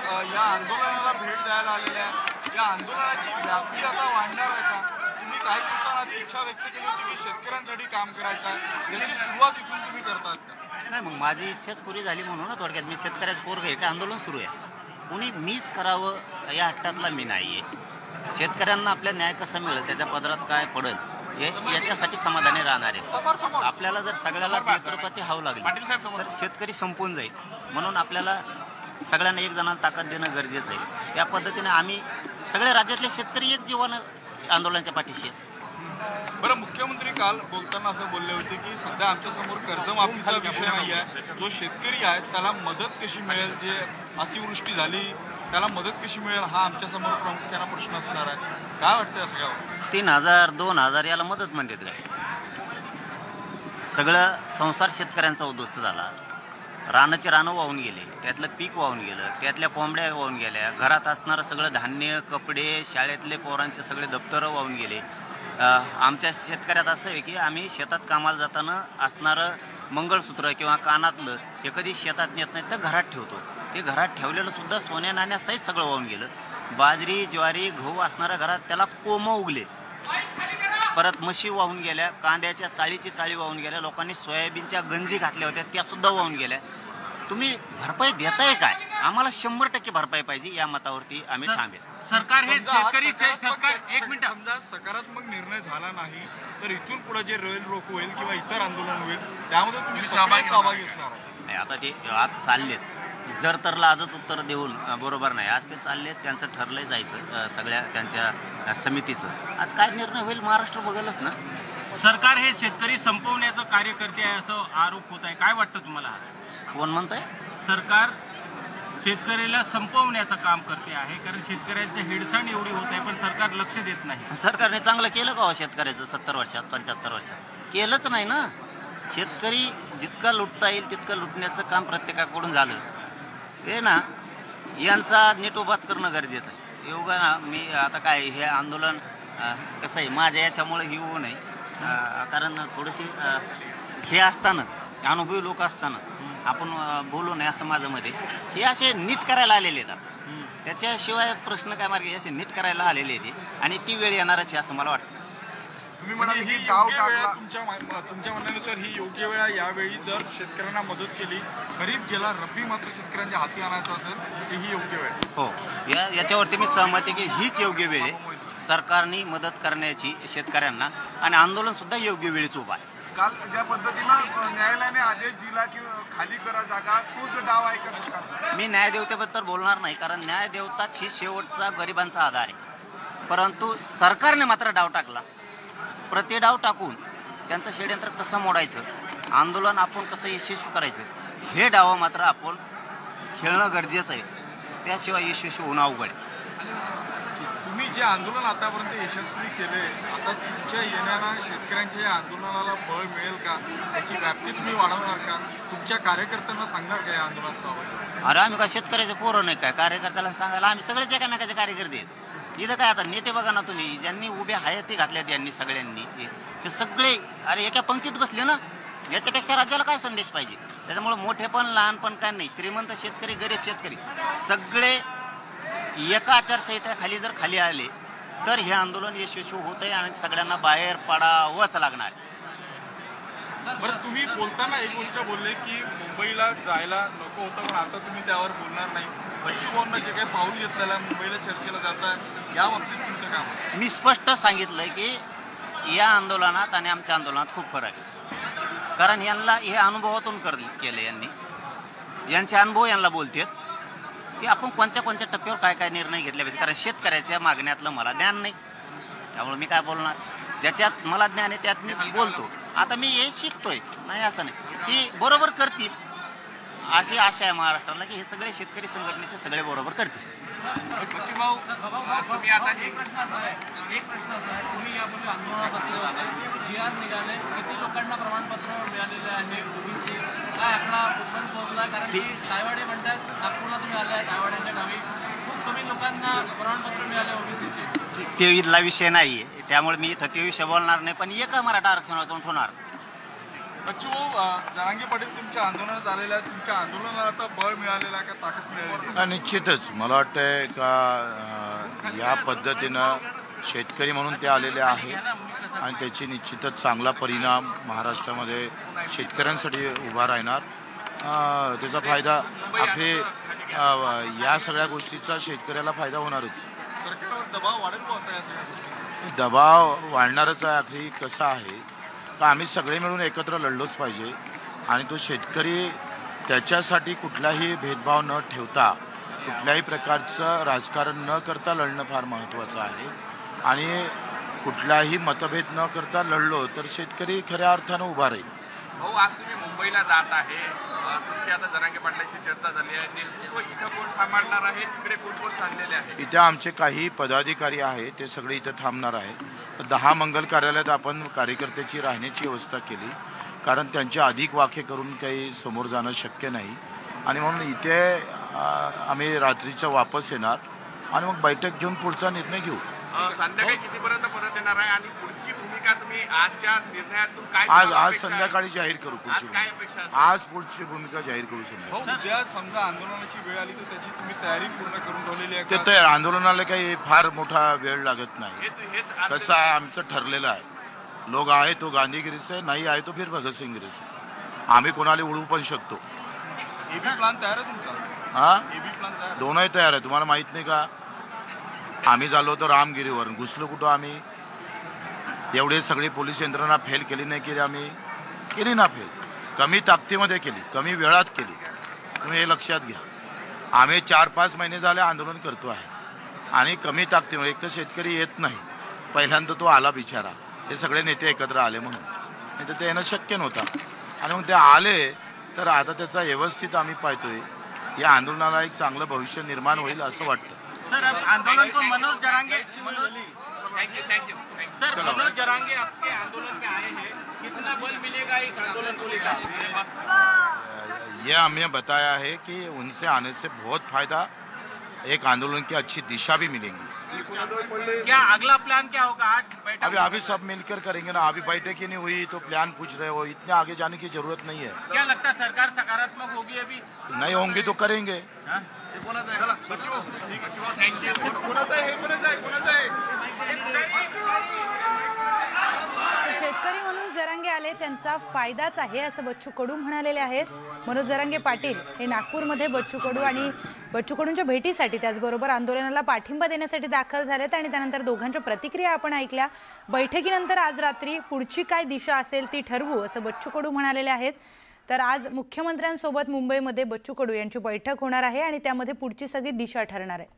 या आंदोलनाला भेट द्यायला आलेल्या आहे, या आंदोलनाची व्याप्ती आता वाढणार आहे का? तुम्ही काही दिवसांआधी इच्छा व्यक्त केली होती की शेतकऱ्यांसाठी काम करायचं आहे, याची सुरुवात इथून तुम्ही करतात का? नाही, मग माझी इच्छाच पुरी झाली म्हणून ना थोडक्यात. मी शेतकऱ्याचं पोरग आहे का, आंदोलन सुरू आहे. कोणी मीच करावं या हट्टातला मी नाही आहे. शेतकऱ्यांना आपल्या न्याय कसा मिळेल, त्याच्या पदरात काय पडेल याच्यासाठी समाधानी राहणार आहे. आपल्याला जर सगळ्याला नेतृत्वाची हाव लागली तर शेतकरी संपून जाईल. म्हणून आपल्याला सगळ्यांना एक जणाला ताकद देणं गरजेचं आहे. त्या पद्धतीने आम्ही सगळ्या राज्यातले शेतकरी एक जीवानं आंदोलनाच्या पाठीशी आहेत. बरं, मुख्यमंत्री काल बोलताना असं बोलले होते की सध्या आमच्यासमोर कर्जमाफीचा विषय नाही आहे, जो शेतकरी आहे त्याला मदत कशी मिळेल, जे अतिवृष्टी झाली त्याला मदत कशी मिळेल, हा आमच्यासमोर प्रामुख्याने प्रश्न असणार आहे. काय वाटतं या सगळ्यावर? 3000 2000 याला मदत म्हणतात काय? सगळं संसार शेतकऱ्यांचा उद्ध्वस्त झाला. रानाचे रानं वाहून गेले, त्यातलं पीक वाहून गेलं, त्यातल्या कोंबड्या वाहून गेल्या, घरात असणारं सगळं धान्य, कपडे, शाळेतले पोरांचे सगळे दप्तरं वाहून गेले. आमच्या शेतकऱ्यात असं आहे की आम्ही शेतात कामाला जाताना असणारं मंगळसूत्र किंवा कानातलं हे कधी शेतात नेत नाही तर घरात ठेवतो. ते घरात ठेवलेलं सुद्धा सोन्या नाण्यासहित सगळं वाहून गेलं. बाजरी, ज्वारी, गहू असणाऱ्या घरात त्याला कोमं उगले. परत म्हशी वाहून गेल्या, कांद्याच्या चाळीची चाळी वाहून गेल्या, लोकांनी सोयाबीनच्या गंजी घातल्या होत्या त्या सुद्धा वाहून गेल्या. तुम्ही भरपाई देताय काय? आम्हाला 100% भरपाई पाहिजे. या मतावरती आम्ही ठाम. सरकार हे शेतकरी एक मिनिट, समजा सकारात्मक निर्णय झाला नाही तर इथून पुढे जे रेल रोको होईल किंवा इतर आंदोलन होईल त्यामध्ये तुम्ही सहभागी असणार नाही. आता ते आज चाललेत, जर तरला आजच उत्तर देऊन बरोबर नाही. आज ते चाललेत, त्यांचं ठरलंय जायचं सगळ्या त्यांच्या समितीचं. आज काय निर्णय होईल महाराष्ट्र बघेलच ना. सरकार हे शेतकरी संपवण्याचं कार्य करते आहे असं आरोप होत आहे. काय वाटतं तुम्हाला? कोण म्हणतंय? सरकार शेतकऱ्याला संपवण्याचं काम करते आहे, कारण शेतकऱ्याची हिडसाण एवढी होत आहे पण सरकार लक्ष देत नाही. सरकारने चांगलं केलं का शेतकऱ्याचं? 70 वर्षात 75 वर्षात केलंच नाही ना. शेतकरी जितका लुटता येईल तितकं लुटण्याचं काम प्रत्येकाकडून झालं. हे ना, यांचा नीट उभाच करणं गरजेचं आहे. एवढं ना, मी आता काय हे आंदोलन कसं आहे माझ्या याच्यामुळे ही होऊ नये, कारण थोडीशी हे असताना अनुभवी लोक असताना आपण बोलू नये असं माझं मत आहे. हे असे नीट करायला आलेले आहेत. त्याच्याशिवाय प्रश्न काय मार्ग, असे नीट करायला आलेले आहेत आणि ती वेळ येणारच आहे असं मला वाटतं. तुम्ही म्हणाले ही योग्य वेळ, तुमच्या म्हणण्यानुसार ही योग्य वेळ. यावेळी जर शेतकऱ्यांना मदत केली, खरीप गेला, रब्बी मात्र शेतकऱ्यांच्या हाती आणायचं असेल तर ही योग्य वेळ. हो, याच्यावरती मी सहमत आहे की हीच योग्य वेळ आहे सरकारने मदत करण्याची शेतकऱ्यांना, आणि आंदोलन सुद्धा योग्य वेळीच उभा आहे. काल ज्या पद्धतीनं न्यायालयाने आदेश दिला की खाली करा जागा, तो जो डाव आहे का सरकारचा? मी न्यायदेवतेबद्दल बोलणार नाही, कारण न्यायदेवताच ही शेवटचा गरिबांचा आधार आहे. परंतु सरकारने मात्र डाव टाकला. प्रतिडाव टाकून त्यांचं षडयंत्र कसं मोडायचं, आंदोलन आपण कसं यशस्वी करायचं, हे डाव मात्र आपण खेळणं गरजेचं आहे. त्याशिवाय यशस्वी होणं अवघड आहे. तुम्ही जे आंदोलन आतापर्यंत यशस्वी केले, आता तुमच्या येण्यानं शेतकऱ्यांच्या या आंदोलनाला बळ मिळेल का? त्याची व्याप्ती तुम्ही वाढवणार का? तुमच्या कार्यकर्त्यांना सांगणार का या आंदोलनात सहभागी? अरे आम्ही काय शेतकऱ्याचे पोरं नाही काय? कार्यकर्त्याला सांगायला आम्ही सगळेच एकामेकाचे कार्यकर्ते आहेत. इथं काय आता नेते बघा ना तुम्ही, ज्यांनी उभ्या हयाती घातल्यात यांनी सगळ्यांनी, हे सगळे अरे एका पंक्तीत बसले ना. याच्यापेक्षा राज्याला काय संदेश पाहिजे? त्याच्यामुळे मोठे पण लहान पण काय नाही, श्रीमंत शेतकरी, गरीब शेतकरी सगळे एका आचारसंहितेखाली जर खाली आले तर हे आंदोलन यशस्वी होत आहे आणि सगळ्यांना बाहेर पडावंच लागणार. बरं, तुम्ही बोलताना एक गोष्ट बोलले की मुंबईला जायला नको होतं, पण आता तुम्ही त्यावर बोलणार नाही. बच्चू भाऊंना जे काही पाऊल घेतलेलं आहे, मुंबईला चर्चेला जात आहे, या बाबतीत तुमचं काम आहे? मी स्पष्ट सांगितलंय की या आंदोलनात आणि आमच्या आंदोलनात खूप फरक आहे. कारण यांना हे अनुभवातून केलं, यांचे अनुभव यांना बोलतात की आपण कोणत्या टप्प्यावर काय काय निर्णय घेतले पाहिजे. कारण शेतकऱ्याच्या मागण्यातलं मला ज्ञान नाही, त्यामुळे मी काय बोलणार. ज्याच्यात मला ज्ञान आहे त्यात मी बोलतो. आता मी हे शिकतोय, नाही असं नाही. ती बरोबर करतील अशी आशा आहे महाराष्ट्राला की हे सगळे शेतकरी संघटनेचे सगळे बरोबर करतील. तुम्ही आता एक प्रश्न असा आहे, तुम्ही यापूर्वी आंदोलनात असले होते, जी आर निघाले, किती लोकांना प्रमाणपत्र मिळालेले आहे? ओबीसी काय आकडा कुठपर्यंत पोहोचला? कारण की तायवाडे म्हणतात नागपूरला तुम्ही आले आहे, तायवाड्यांच्या गावी खूप कमी लोकांना प्रमाणपत्र मिळाले ओबीसीचे. ते इथला विषय नाही आहे, त्यामुळे मी इथं ते विषय बोलणार नाही. पण एका मराठा आरक्षणातून होणार बच्चू जरांगे पाटील तुमच्या आंदोलनात आलेल्या आहेत. तुमच्या आंदोलनाला आता बळ मिळालेलं आहे का, ताकद मिळालेली आहे? निश्चितच मला वाटतंय का या पद्धतीनं शेतकरी म्हणून ते आलेले आहे आणि त्याची निश्चितच चांगला परिणाम महाराष्ट्रामध्ये शेतकऱ्यांसाठी उभा राहणार. त्याचा फायदा अखेर या सगळ्या गोष्टीचा शेतकऱ्याला फायदा होणारच. सरकारवर दबाव वाढेल का होता या सगळ्या गोष्टी? दबाव वाढणारच आहे. आखरी कसं आहे का आम्ही सगळे मिळून एकत्र लढलोच पाहिजे आणि तो शेतकरी त्याच्यासाठी कुठलाही भेदभाव न ठेवता कुठल्याही प्रकारचं राजकारण न करता लढणं फार महत्त्वाचं आहे आणि कुठलाही मतभेद न करता लढलो तर शेतकरी खऱ्या अर्थानं उभा राहील. भाऊ, आज तुम्ही मुंबईला जात आहे, तुमची आता जरांगे पाटलांशी चर्चा झाली आहे, नेतृत्व इथं कोण सांभाळणार आहे, तिकडे कोण कोण चाललेले आहे? इथे आमचे काही पदाधिकारी आहेत ते सगळे इथं थांबणार आहे. 10 मंगल कार्यालयात आपण कार्यकर्त्याची राहण्याची व्यवस्था केली कारण त्यांचे अधिक वाखे करून काही समोर जाणं शक्य नाही आणि म्हणून इथे आम्ही रात्रीचं वापस येणार आणि मग बैठक घेऊन पुढचा निर्णय घेऊ. संध्याकाळी कितीपर्यंत परत येणार आहे आणि पुढची भूमिका तुम्ही आजच्या निर्णयातून काय आज संध्याकाळी जाहीर करू पुढची काय अपेक्षा आहे? आज पुढची भूमिका जाहीर करू संध्याकाळी. भाऊ, उद्या समजा आंदोलनाची वेळ आली तर त्याची तुम्ही तयारी पूर्ण करून ठेवलेली आहे ते का? तर आंदोलनाला काही फार मोठा वेळ लागत नाही. हेच कसं आहे आमचं ठरलेलं आहे. लोक आहे तो गांधीगिरी से नाही आहे तो फिर भगतसिंगगिरी से. आम्ही कोणाला उडवू पण शकतो. एबी प्लान तयार आहे तुमचा? हा एबी प्लान तयार आहे? दोनही तयार आहे. तुम्हाला माहित नाही का आम्ही झालो होतो रामगिरीवर घुसलो कुठं आम्ही. एवढे सगळी पोलीस यंत्रणा फेल केली नाही केली आम्ही केली ना फेल. कमी ताकदीमध्ये केली कमी वेळात केली. तुम्ही हे लक्षात घ्या. आम्ही 4-5 महिने झाले आंदोलन करतो आहे आणि कमी ताकदीमध्ये एक तर शेतकरी येत नाही. पहिल्यांदा तो आला बिचारा. हे सगळे नेते एकत्र आले म्हणून नाही तर ते येणं शक्य नव्हतं आणि मग ते आले तर आता त्याचा व्यवस्थित आम्ही पाहतोय. या आंदोलनाला एक चांगलं भविष्य निर्माण होईल असं वाटतं. सर, आंदोलन को मनोज जरांगे सर मनोज जरांगे आपके आंदोलन में आए हैं, कितना बल मिलेगा इस आंदोलन को लेकर? ये हमें बताया है कि उनसे आने से बहुत फायदा एक आंदोलन की अच्छी दिशा भी मिलेंगी. क्या अगला प्लान क्या होगा? आज बैठक अभी सब मिलकर करेंगे ना. अभी बैठक ही नहीं हुई तो प्लान पूछ रहे हो. इतने आगे जाने की जरूरत नहीं है. क्या लगता है सरकार सकारात्मक होगी अभी? नहीं होंगी तो करेंगे. थँक्यू. शेतकरी म्हणून जरांगे आले त्यांचा फायदाच आहे असं बच्चू कडू म्हणालेले आहेत. मनोज जरांगे पाटील हे नागपूरमध्ये बच्चू कडू आणि बच्चू कडूंच्या भेटीसाठी त्याचबरोबर आंदोलनाला पाठिंबा देण्यासाठी दाखल झालेत आणि त्यानंतर दोघांच्या प्रतिक्रिया आपण ऐकल्या. बैठकीनंतर आज रात्री पुढची काय दिशा असेल ती ठरवू असं बच्चू कडू म्हणालेले आहेत. तर आज मुख्यमंत्र्यांसोबत मुंबईमध्ये बच्चू कडू यांची बैठक होणार आहे आणि त्यामध्ये पुढची सगळी दिशा ठरणार आहे.